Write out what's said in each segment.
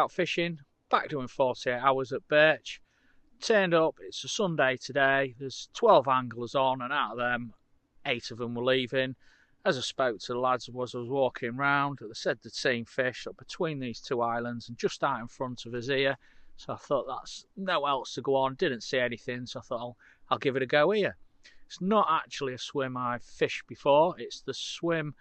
out fishing, back doing 48 hours at Birch. Turned up, it's a Sunday today, there's 12 anglers on, and out of them, 8 of them were leaving. As I spoke to the lads as I was walking round, they said they'd seen fish up between these two islands and just out in front of us here. So I thought that's no else to go on, didn't see anything, so I thought I'll give it a go here. It's not actually a swim I've fished before, it's the swim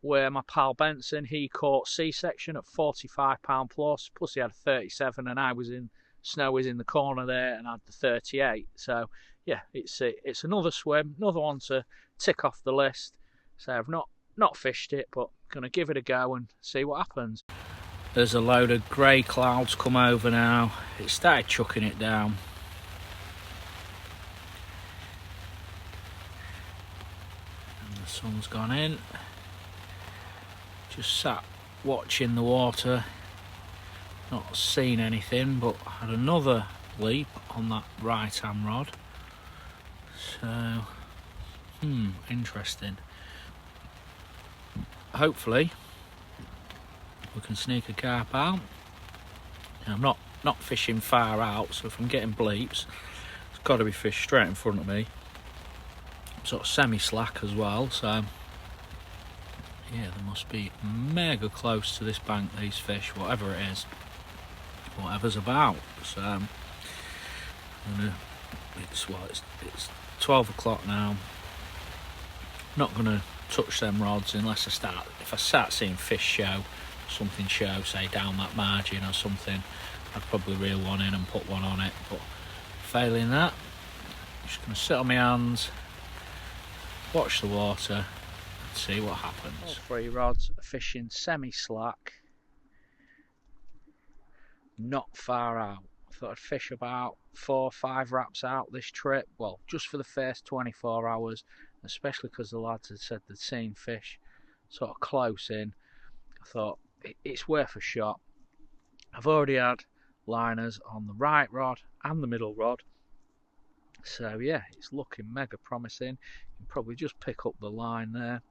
where my pal Benson, he caught C-section at £45 plus he had a 37 and I was in, Snow was in the corner there and had the 38. So yeah, it's another swim, another one to tick off the list. So I've not fished it, but gonna give it a go and see what happens. There's a load of grey clouds come over now. It started chucking it down. And the sun's gone in. Just sat watching the water, not seen anything, but had another leap on that right hand rod. So, interesting. Hopefully we can sneak a carp out. I'm not fishing far out, so if I'm getting bleeps, it's got to be fish straight in front of me. Sort of semi-slack as well, so yeah, they must be mega close to this bank, these fish, whatever it is, whatever's about. So it's 12 o'clock now. Not gonna touch them rods unless if I start seeing fish show, something show, say down that margin or something, I'd probably reel one in and put one on it. But failing that, I'm just gonna sit on my hands, watch the water, and see what happens. All 3 rods are fishing semi-slack, not far out. I thought I'd fish about 4 or 5 wraps out this trip, well, just for the first 24 hours, especially because the lads had said they'd seen fish sort of close in. I thought it's worth a shot. I've already had liners on the right rod and the middle rod, so yeah, it's looking mega promising. You can probably just pick up the line there,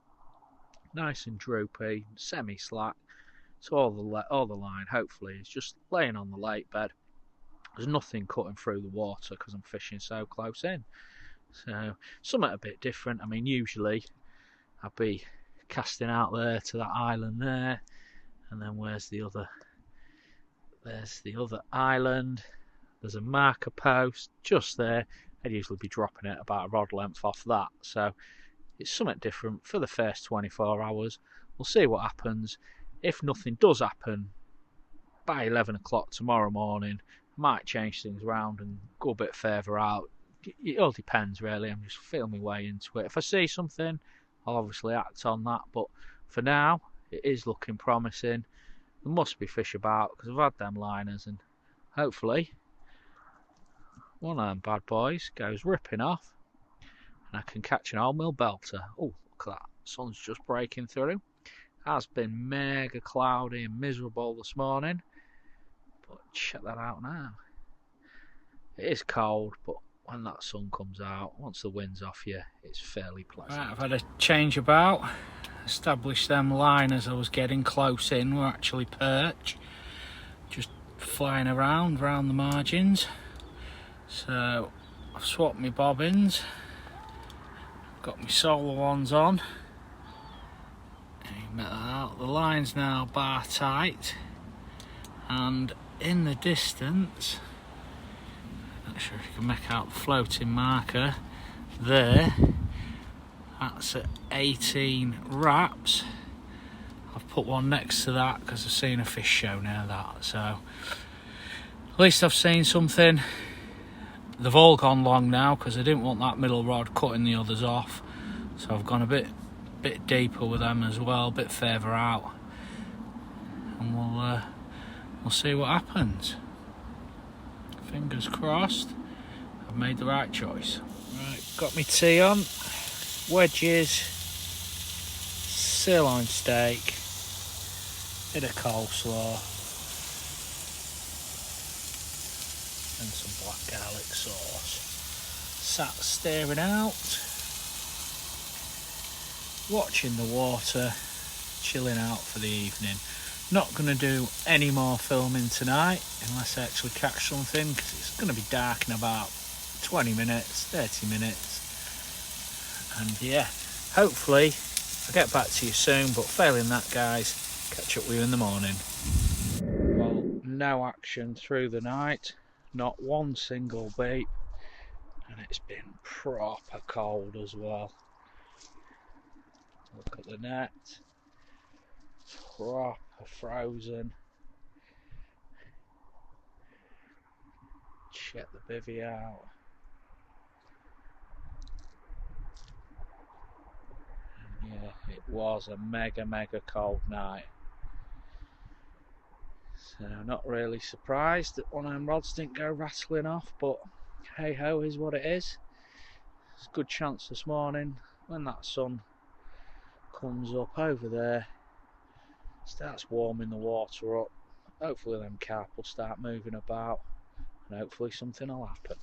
nice and droopy, semi-slack. So all the line hopefully is just laying on the lake bed. There's nothing cutting through the water because I'm fishing so close in. So something a bit different. I mean, usually I'd be casting out there to that island there, and then there's the other island. There's a marker post just there. I'd usually be dropping it about a rod length off that. So it's something different for the first 24 hours. We'll see what happens. If nothing does happen by 11 o'clock tomorrow morning, I might change things around and go a bit further out. It all depends really. I'm just feeling my way into it. If I see something, I'll obviously act on that, but for now it is looking promising. There must be fish about because I've had them liners, and hopefully one of them bad boys goes ripping off and I can catch an old mill belter. Oh, look at that, sun's just breaking through. Has been mega cloudy and miserable this morning, but check that out now. It is cold, but when that sun comes out, once the wind's off you, it's fairly pleasant. Right, I've had a change about, established them liners I was getting close in were actually perch, just flying around the margins. So I've swapped my bobbins, got my solar ones on. Met that out. The line's now bar tight, and in the distance, not sure if you can make out the floating marker there, that's at 18 wraps. I've put one next to that because I've seen a fish show near that, so at least I've seen something. They've all gone long now because I didn't want that middle rod cutting the others off, so I've gone a bit deeper with them as well, a bit further out, and we'll see what happens. Fingers crossed I've made the right choice. Right, got my tea on, wedges, sirloin steak, bit of coleslaw and some black garlic sauce. Sat staring out, watching the water, chilling out for the evening. Not going to do any more filming tonight unless I actually catch something, because it's going to be dark in about 20 minutes, 30 minutes. And yeah, hopefully I'll get back to you soon, but failing that, guys, catch up with you in the morning. Well, no action through the night, not one single beat, and it's been proper cold as well. Look at the net, proper frozen. Check the bivvy out. Yeah, it was a mega cold night. So not really surprised that one of them rods didn't go rattling off, but hey ho, is what it is. It's a good chance this morning when that sun comes up over there, starts warming the water up. Hopefully them carp will start moving about, and hopefully something will happen.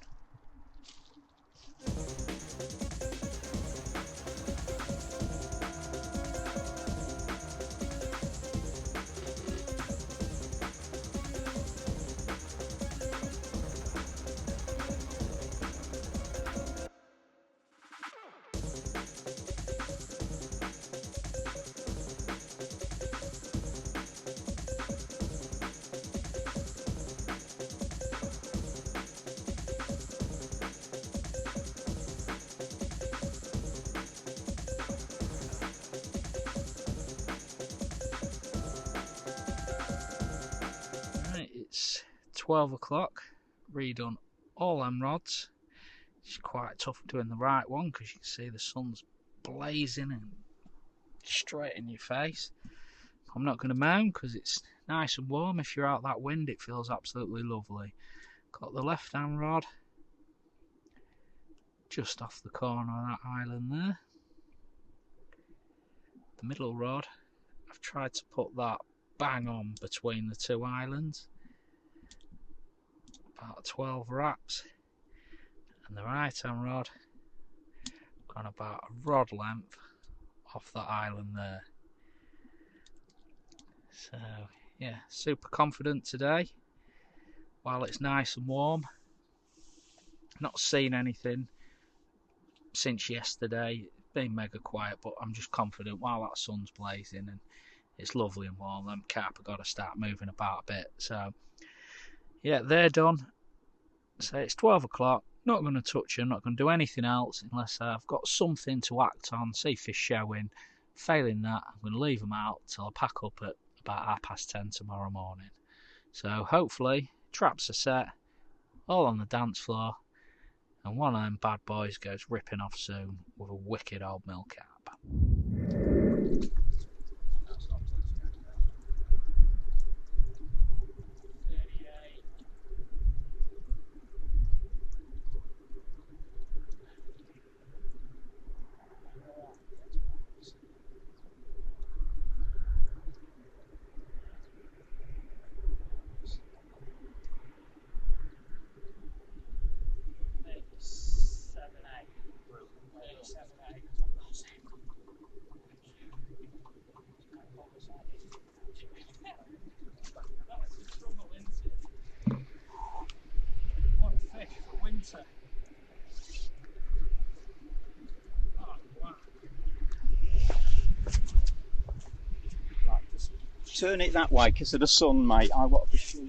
It's 12 o'clock, redone all them rods. It's quite tough doing the right one because you can see the sun's blazing and straight in your face. I'm not going to moan because it's nice and warm. If you're out that wind, it feels absolutely lovely. Got the left hand rod just off the corner of that island there. The middle rod, I've tried to put that bang on between the two islands, about 12 wraps, and the right hand rod gone about a rod length off that island there. So yeah, super confident today while it's nice and warm. Not seen anything since yesterday. It's been mega quiet, but I'm just confident while that sun's blazing and it's lovely and warm, them carp have got to start moving about a bit. So yeah, they're done. So it's 12 o'clock, not going to touch them, not going to do anything else unless I've got something to act on, see fish showing. Failing that, I'm going to leave them out till I pack up at about 10:30 tomorrow morning. So hopefully traps are set, all on the dance floor, and one of them bad boys goes ripping off soon with a wicked old mill carp. What a fish for winter. Oh, wow. Right, just turn it that way because of the sun, mate. I want to be sure.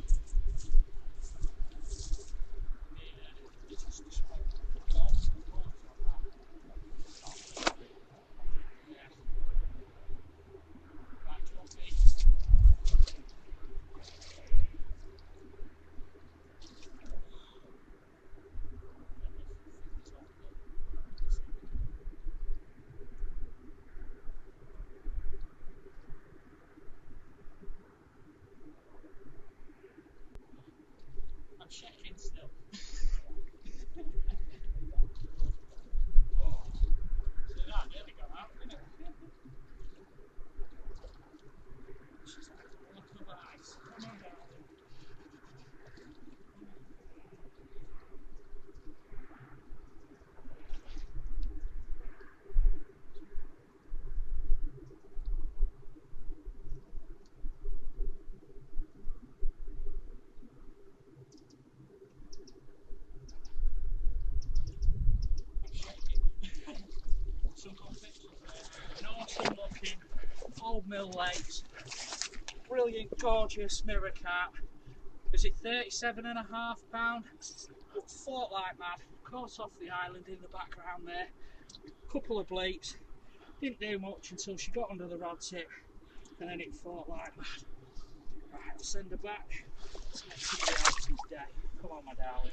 I'm checking still. Old Mill Lakes. Brilliant, gorgeous mirror carp. Was it 37.5 pound? Fought like mad. Caught off the island in the background there. Couple of bleeps. Didn't do much until she got under the rod tip, and then it fought like mad. Right, I'll send her back. Let's make somebody else's day. Come on, my darling.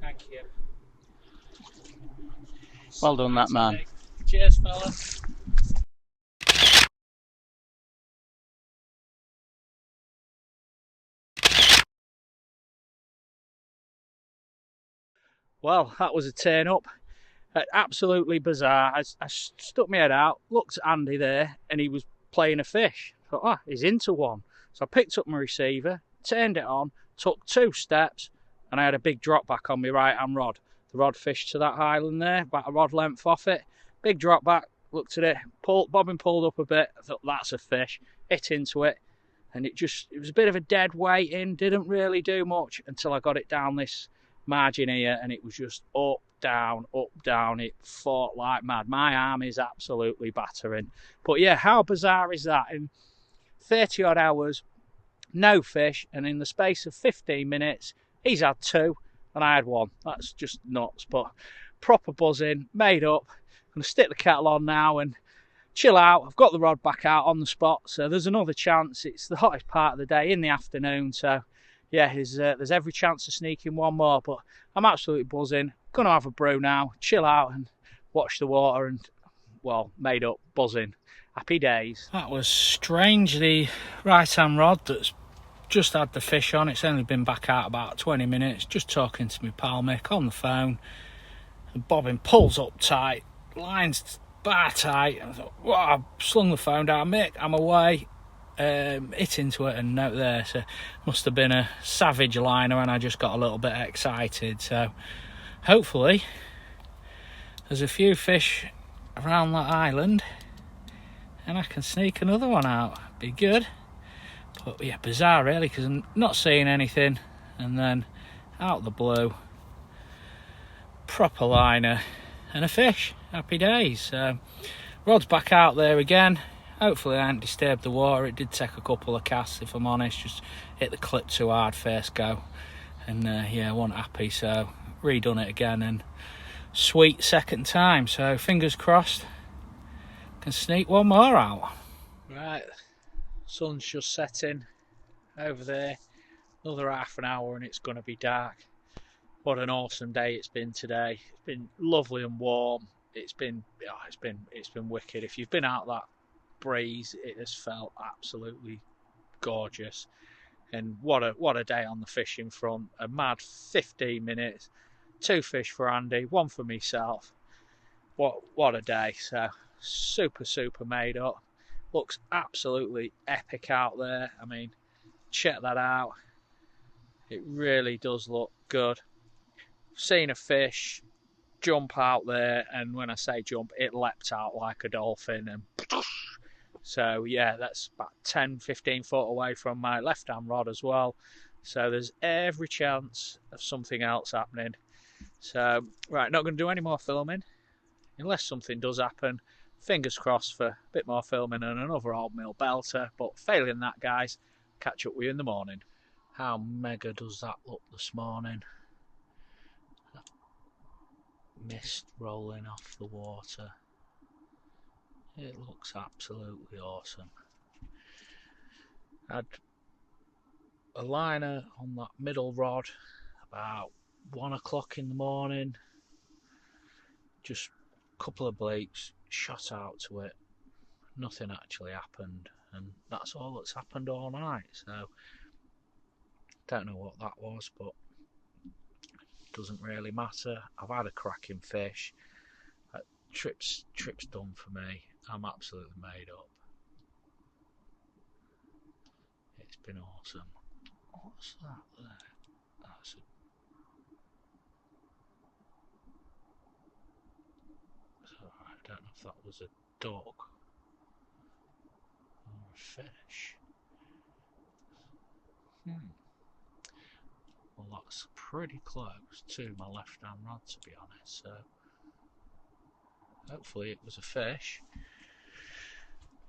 Thank you. Well done, that man. Cheers, fella. Well, that was a turn up. Absolutely bizarre. I stuck my head out, looked at Andy there, and he was playing a fish. I thought, oh, he's into one. So I picked up my receiver, turned it on, took 2 steps, and I had a big drop back on my right hand rod. The rod fished to that island there, about a rod length off it. Big drop back, looked at it, bobbin pulled up a bit. I thought, that's a fish. Hit into it, and it was a bit of a dead weight in, didn't really do much until I got it down this margin here, and it was just up, down. It fought like mad. My arm is absolutely battering. But yeah, how bizarre is that? In 30 odd hours, no fish, and in the space of 15 minutes, he's had 2 and I had 1. That's just nuts. But proper buzzing, made up. I'm going to stick the kettle on now and chill out. I've got the rod back out on the spot, so there's another chance. It's the hottest part of the day in the afternoon, so yeah, there's every chance of sneaking one more, but I'm absolutely buzzing. Gonna have a brew now, chill out and watch the water, and well, made up, buzzing. Happy days. That was strange, the right hand rod that's just had the fish on. It's only been back out about 20 minutes, just talking to my pal Mick on the phone. The bobbin pulls up tight, line's bar tight. I thought, wow, I slung the phone down, Mick, I'm away. Hit into it and out there, so must have been a savage liner, and I just got a little bit excited. So hopefully there's a few fish around that island and I can sneak another one out. Be good. But yeah, bizarre really, because I'm not seeing anything, and then out of the blue, proper liner and a fish. Happy days. So rod's back out there again. Hopefully I haven't disturbed the water. It did take a couple of casts, if I'm honest. Just hit the clip too hard first go. And yeah, I wasn't happy, so redone it again. And sweet second time. So fingers crossed, can sneak one more out. Right, sun's just setting over there. Another half an hour and it's going to be dark. What an awesome day it's been today. It's been lovely and warm. It's been wicked. If you've been out that breeze, it has felt absolutely gorgeous, and what a day on the fishing front. A mad 15 minutes, 2 fish for Andy, 1 for myself. What a day. So super made up. Looks absolutely epic out there. I mean, check that out. It really does look good. Seen a fish jump out there, and when I say jump, it leapt out like a dolphin, and so yeah, that's about 10-15 foot away from my left hand rod as well, so there's every chance of something else happening. So right, not going to do any more filming unless something does happen. Fingers crossed for a bit more filming and another old mill belter, but failing that, guys, catch up with you in the morning. How mega does that look this morning? Mist rolling off the water. It looks absolutely awesome. Had a liner on that middle rod about 1 o'clock in the morning. Just a couple of bleeps, shot out to it. Nothing actually happened, and that's all that's happened all night. So don't know what that was, but doesn't really matter. I've had a cracking fish. Trip's done for me. I'm absolutely made up. It's been awesome. What's that there? That's I don't know if that was a duck or a fish. Well, that's pretty close to my left hand rod, to be honest, so hopefully it was a fish.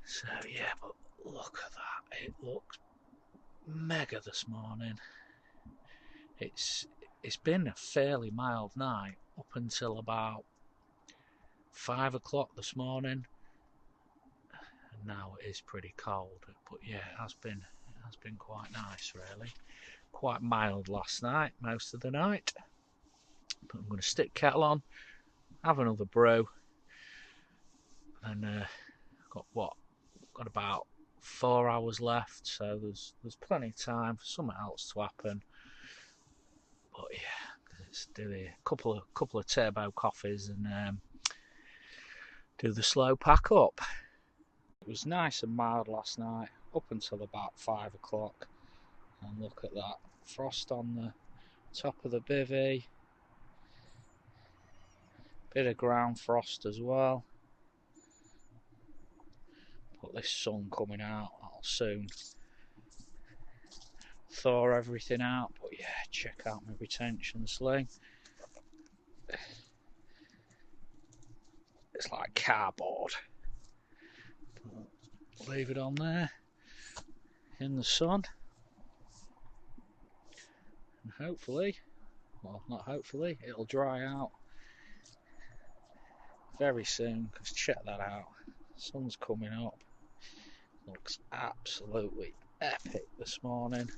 So yeah, but look at that. It looks mega this morning. It's been a fairly mild night up until about 5 o'clock this morning, and now it is pretty cold. But yeah, it has been quite nice, really. Quite mild last night, most of the night. But I'm going to stick kettle on, have another brew, and got about 4 hours left, so there's plenty of time for something else to happen. But yeah, let's do a couple of turbo coffees and do the slow pack up. It was nice and mild last night up until about 5 o'clock, and look at that, frost on the top of the bivvy, bit of ground frost as well. But this sun coming out, that'll soon thaw everything out. But yeah, check out my retention sling. It's like cardboard. Leave it on there in the sun, and hopefully, well, not hopefully, it'll dry out very soon, because check that out, sun's coming up, looks absolutely epic this morning.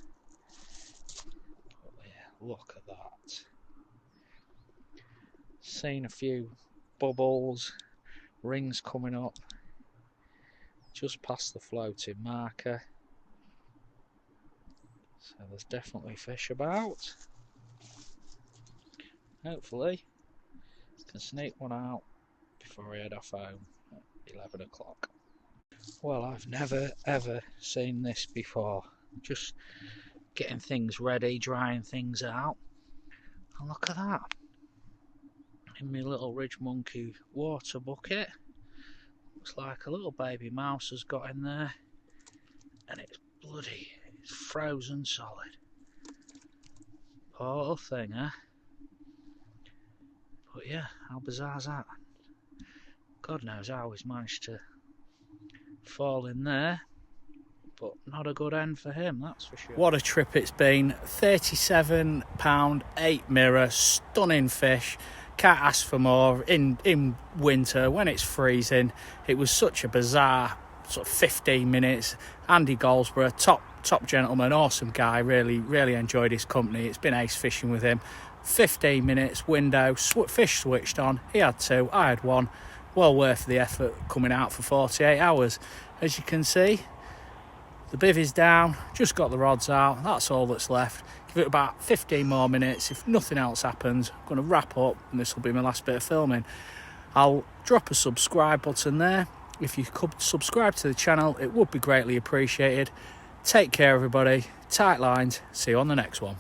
But yeah, look at that. Seen a few bubbles, rings coming up just past the floating marker, so there's definitely fish about. Hopefully can sneak one out before I head off home at 11 o'clock. Well, I've never ever seen this before. Just getting things ready, drying things out, and look at that, in my little Ridge Monkey water bucket. Looks like a little baby mouse has got in there, and it's frozen solid. Poor thing, eh? But yeah, how bizarre is that? God knows how he's managed to fall in there, but not a good end for him, that's for sure. What a trip it's been. £37, 8 mirror, stunning fish. Can't ask for more in winter when it's freezing. It was such a bizarre sort of 15 minutes. Andy Goldsborough, top gentleman, awesome guy. Really enjoyed his company. It's been ace fishing with him. 15 minutes window, fish switched on. He had 2, I had 1. Well worth the effort coming out for 48 hours. As you can see, the bivvy's down, just got the rods out, that's all that's left. Give it about 15 more minutes. If nothing else happens, I'm going to wrap up, and this will be my last bit of filming. I'll drop a subscribe button there. If you could subscribe to the channel, it would be greatly appreciated. Take care, everybody. Tight lines. See you on the next one.